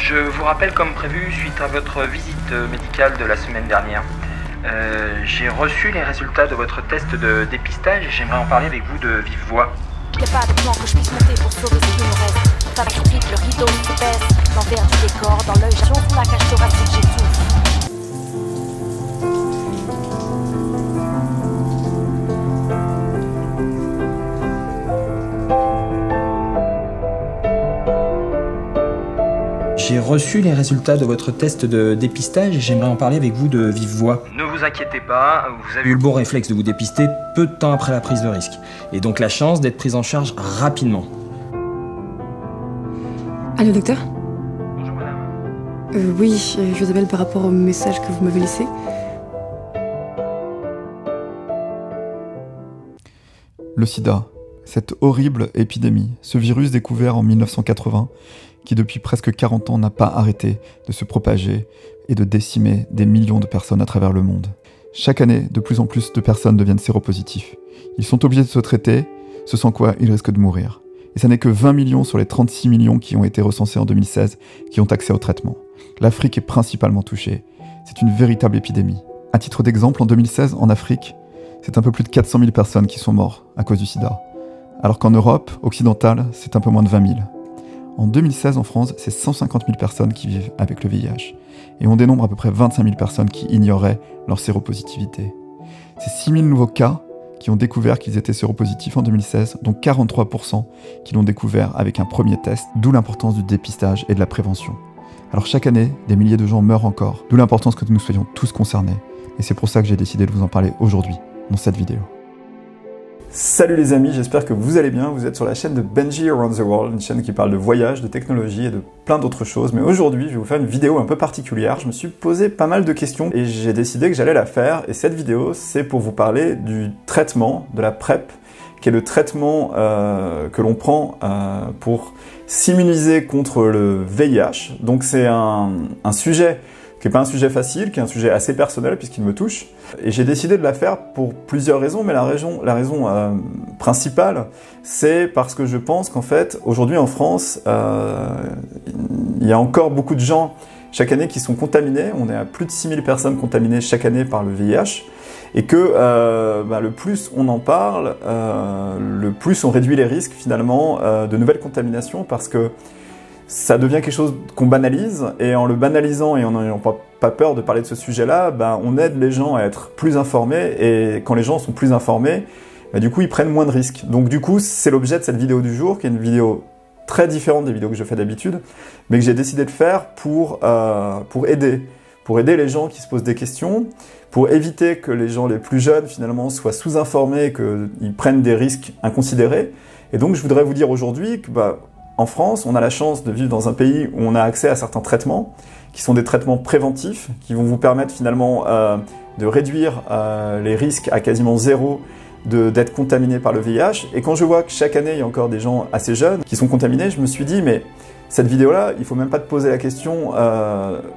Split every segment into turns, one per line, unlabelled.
Je vous rappelle comme prévu, suite à votre visite médicale de la semaine dernière, j'ai reçu les résultats de votre test de dépistage et j'aimerais en parler avec vous de vive voix.
Y'a pas de plan que je puisse monter pour sauver ce qui nous reste. Pas de le rideau se baisse, l'envers du décor, dans l'œil j'enfle la cage thoracique, j'étouffe.
J'ai reçu les résultats de votre test de dépistage et j'aimerais en parler avec vous de vive voix. Ne vous inquiétez pas, vous avez eu le beau réflexe de vous dépister peu de temps après la prise de risque. Et donc la chance d'être prise en charge rapidement.
Allô, docteur?
Bonjour madame.
Oui, je vous appelle par rapport au message que vous m'avez laissé.
Le sida, cette horrible épidémie, ce virus découvert en 1980, qui depuis presque 40 ans n'a pas arrêté de se propager et de décimer des millions de personnes à travers le monde. Chaque année, de plus en plus de personnes deviennent séropositifs. Ils sont obligés de se traiter, ce sans quoi ils risquent de mourir. Et ça n'est que 20 millions sur les 36 millions qui ont été recensés en 2016 qui ont accès au traitement. L'Afrique est principalement touchée. C'est une véritable épidémie. À titre d'exemple, en 2016, en Afrique, c'est un peu plus de 400 000 personnes qui sont mortes à cause du sida. Alors qu'en Europe occidentale, c'est un peu moins de 20 000. En 2016, en France, c'est 150 000 personnes qui vivent avec le VIH. Et on dénombre à peu près 25 000 personnes qui ignoraient leur séropositivité. C'est 6 000 nouveaux cas qui ont découvert qu'ils étaient séropositifs en 2016, dont 43% qui l'ont découvert avec un premier test, d'où l'importance du dépistage et de la prévention. Alors chaque année, des milliers de gens meurent encore, d'où l'importance que nous soyons tous concernés. Et c'est pour ça que j'ai décidé de vous en parler aujourd'hui, dans cette vidéo. Salut les amis, j'espère que vous allez bien. Vous êtes sur la chaîne de Benji Around the World, une chaîne qui parle de voyage, de technologie et de plein d'autres choses. Mais aujourd'hui, je vais vous faire une vidéo un peu particulière. Je me suis posé pas mal de questions et j'ai décidé que j'allais la faire. Et cette vidéo, c'est pour vous parler du traitement, de la PrEP, qui est le traitement que l'on prend pour s'immuniser contre le VIH. Donc c'est un sujet qui n'est pas un sujet facile, qui est un sujet assez personnel puisqu'il me touche. Et j'ai décidé de la faire pour plusieurs raisons, mais la raison principale, c'est parce que je pense qu'en fait, aujourd'hui en France, il y a encore beaucoup de gens chaque année qui sont contaminés. On est à plus de 6000 personnes contaminées chaque année par le VIH. Et que le plus on en parle, le plus on réduit les risques finalement de nouvelles contaminations parce que ça devient quelque chose qu'on banalise, et en le banalisant et en n'ayant pas peur de parler de ce sujet-là, on aide les gens à être plus informés, et quand les gens sont plus informés, du coup ils prennent moins de risques. Donc du coup c'est l'objet de cette vidéo du jour, qui est une vidéo très différente des vidéos que je fais d'habitude, mais que j'ai décidé de faire pour aider les gens qui se posent des questions, pour éviter que les gens les plus jeunes finalement soient sous-informés, qu'ils prennent des risques inconsidérés. Et donc je voudrais vous dire aujourd'hui que en France, on a la chance de vivre dans un pays où on a accès à certains traitements, qui sont des traitements préventifs, qui vont vous permettre finalement de réduire les risques à quasiment zéro d'être contaminé par le VIH. Et quand je vois que chaque année, il y a encore des gens assez jeunes qui sont contaminés, je me suis dit, mais cette vidéo-là, il ne faut même pas te poser la question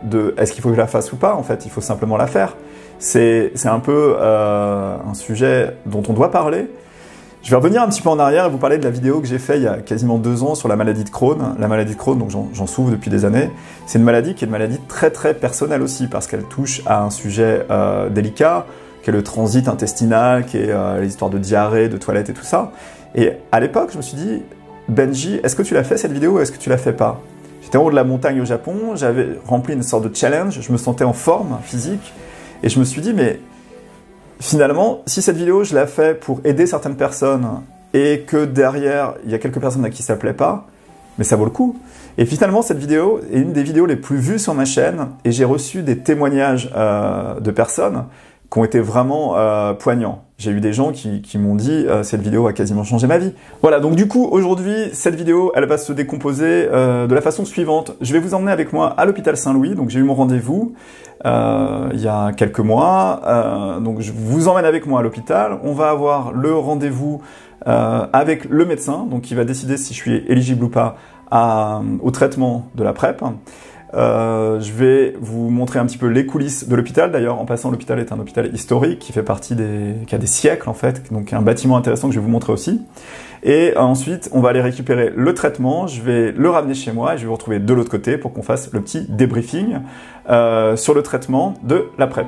de est-ce qu'il faut que je la fasse ou pas. En fait, il faut simplement la faire. C'est un peu un sujet dont on doit parler. Je vais revenir un petit peu en arrière et vous parler de la vidéo que j'ai faite il y a quasiment 2 ans sur la maladie de Crohn. La maladie de Crohn, donc j'en souffre depuis des années. C'est une maladie qui est une maladie très très personnelle aussi, parce qu'elle touche à un sujet délicat, qui est le transit intestinal, qui est les histoires de diarrhée, de toilettes et tout ça. Et à l'époque, je me suis dit, Benji, est-ce que tu l'as fait cette vidéo ou est-ce que tu l'as fait pas? J'étais en haut de la montagne au Japon, j'avais rempli une sorte de challenge, je me sentais en forme physique, et je me suis dit, mais finalement, si cette vidéo, je la fais pour aider certaines personnes et que derrière, il y a quelques personnes à qui ça ne plaît pas, mais ça vaut le coup. Et finalement, cette vidéo est une des vidéos les plus vues sur ma chaîne et j'ai reçu des témoignages de personnes qui ont été vraiment poignants. J'ai eu des gens qui m'ont dit cette vidéo a quasiment changé ma vie. Voilà, donc du coup, aujourd'hui, cette vidéo, elle va se décomposer de la façon suivante. Je vais vous emmener avec moi à l'hôpital Saint-Louis, donc j'ai eu mon rendez-vous il y a quelques mois. Donc je vous emmène avec moi à l'hôpital. On va avoir le rendez-vous avec le médecin, donc qui va décider si je suis éligible ou pas au traitement de la PrEP. Je vais vous montrer un petit peu les coulisses de l'hôpital. D'ailleurs, en passant, l'hôpital est un hôpital historique qui fait partie qui a des siècles en fait, donc un bâtiment intéressant que je vais vous montrer aussi. Et ensuite, on va aller récupérer le traitement, je vais le ramener chez moi et je vais vous retrouver de l'autre côté pour qu'on fasse le petit débriefing sur le traitement de la PrEP.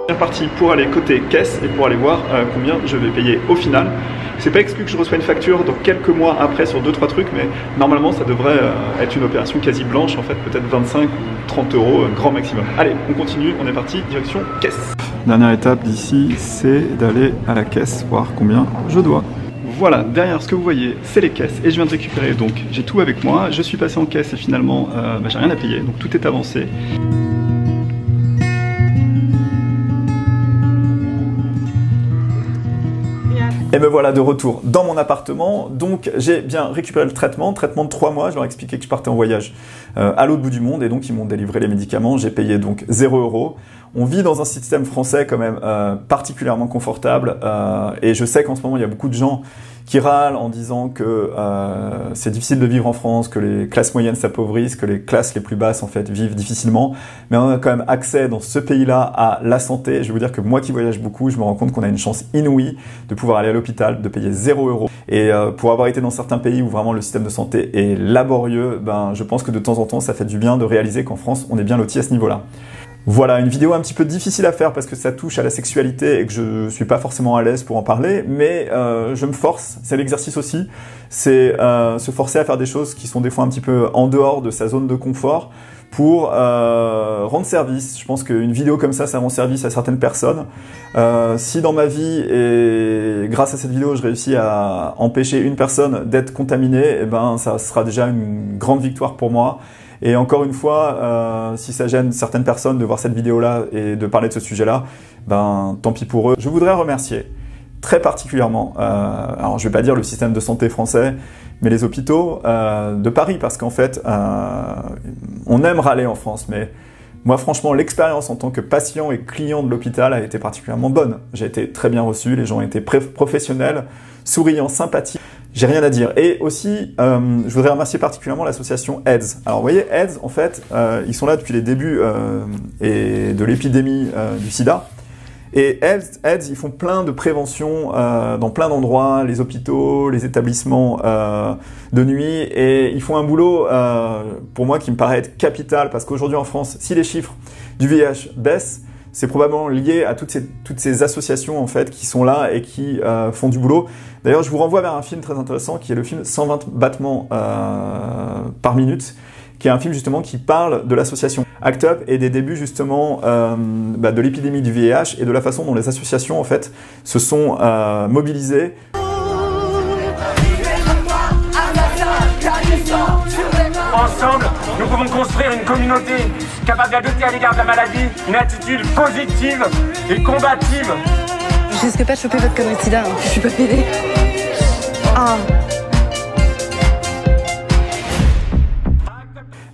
Bien parti pour aller côté caisse et pour aller voir combien je vais payer au final. C'est pas exclu que je reçois une facture dans quelques mois après sur 2-3 trucs, mais normalement ça devrait être une opération quasi blanche, en fait peut-être 25 ou 30 euros grand maximum. Allez, on continue, on est parti, direction caisse. Dernière étape d'ici, c'est d'aller à la caisse, voir combien je dois. Voilà, derrière ce que vous voyez, c'est les caisses et je viens de récupérer, donc j'ai tout avec moi. Je suis passé en caisse et finalement j'ai rien à payer, donc tout est avancé. Et me voilà de retour dans mon appartement. Donc j'ai bien récupéré le traitement de 3 mois. Je leur ai expliqué que je partais en voyage à l'autre bout du monde et donc ils m'ont délivré les médicaments. J'ai payé donc 0 €. On vit dans un système français quand même particulièrement confortable et je sais qu'en ce moment il y a beaucoup de gens qui râlent en disant que c'est difficile de vivre en France, que les classes moyennes s'appauvrissent, que les classes les plus basses en fait vivent difficilement. Mais on a quand même accès dans ce pays-là à la santé. Je vais vous dire que moi qui voyage beaucoup, je me rends compte qu'on a une chance inouïe de pouvoir aller à l'hôpital, de payer 0 €. Et pour avoir été dans certains pays où vraiment le système de santé est laborieux, ben je pense que de temps en temps ça fait du bien de réaliser qu'en France on est bien loti à ce niveau-là. Voilà, une vidéo un petit peu difficile à faire parce que ça touche à la sexualité et que je suis pas forcément à l'aise pour en parler, mais je me force, c'est l'exercice aussi, c'est se forcer à faire des choses qui sont des fois un petit peu en dehors de sa zone de confort pour rendre service. Je pense qu'une vidéo comme ça rend service à certaines personnes. Si dans ma vie, et grâce à cette vidéo, je réussis à empêcher une personne d'être contaminée, eh ben, ça sera déjà une grande victoire pour moi. Et encore une fois, si ça gêne certaines personnes de voir cette vidéo-là et de parler de ce sujet-là, ben tant pis pour eux. Je voudrais remercier très particulièrement, alors je vais pas dire le système de santé français, mais les hôpitaux de Paris, parce qu'en fait, on aime râler en France, mais moi franchement, l'expérience en tant que patient et client de l'hôpital a été particulièrement bonne. J'ai été très bien reçu, les gens ont été professionnels, souriants, sympathiques. J'ai rien à dire. Et aussi, je voudrais remercier particulièrement l'association AIDS. Alors, vous voyez, AIDS, en fait, ils sont là depuis les débuts de l'épidémie du sida. Et AIDS, ils font plein de prévention dans plein d'endroits, les hôpitaux, les établissements de nuit. Et ils font un boulot, pour moi, qui me paraît être capital. Parce qu'aujourd'hui, en France, si les chiffres du VIH baissent, c'est probablement lié à toutes ces associations en fait qui sont là et qui font du boulot. D'ailleurs, je vous renvoie vers un film très intéressant qui est le film 120 battements par minute, qui est un film justement qui parle de l'association ACT UP et des débuts justement de l'épidémie du VIH et de la façon dont les associations en fait se sont mobilisées.
Ensemble, nous pouvons construire une communauté capable d'adopter à l'égard de la maladie une attitude positive et combative.
Je risque pas de choper votre connerie de sida, hein. Je suis pas pédée. Ah.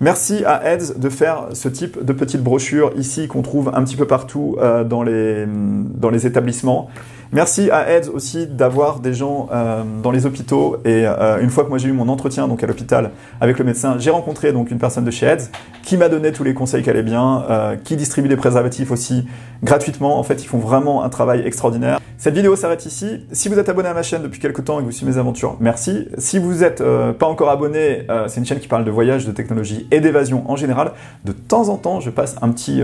Merci à Heads de faire ce type de petite brochure ici qu'on trouve un petit peu partout dans les établissements. Merci à Heads aussi d'avoir des gens dans les hôpitaux et une fois que moi j'ai eu mon entretien donc à l'hôpital avec le médecin, j'ai rencontré donc une personne de chez Heads qui m'a donné tous les conseils qui allaient bien, qui distribue des préservatifs aussi gratuitement. En fait, ils font vraiment un travail extraordinaire. Cette vidéo s'arrête ici. Si vous êtes abonné à ma chaîne depuis quelques temps et que vous suivez mes aventures, merci. Si vous n'êtes pas encore abonné, c'est une chaîne qui parle de voyage, de technologie et d'évasion en général. De temps en temps, je passe un petit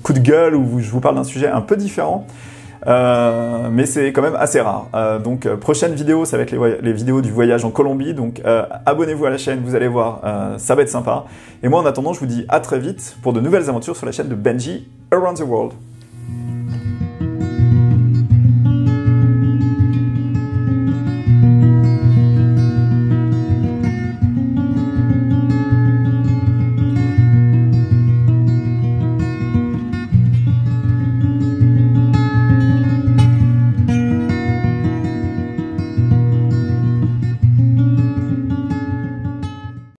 coup de gueule où je vous parle d'un sujet un peu différent. Mais c'est quand même assez rare. Donc prochaine vidéo, ça va être les vidéos du voyage en Colombie. Donc abonnez-vous à la chaîne, vous allez voir, ça va être sympa. Et moi en attendant, je vous dis à très vite pour de nouvelles aventures sur la chaîne de Benji Around the World.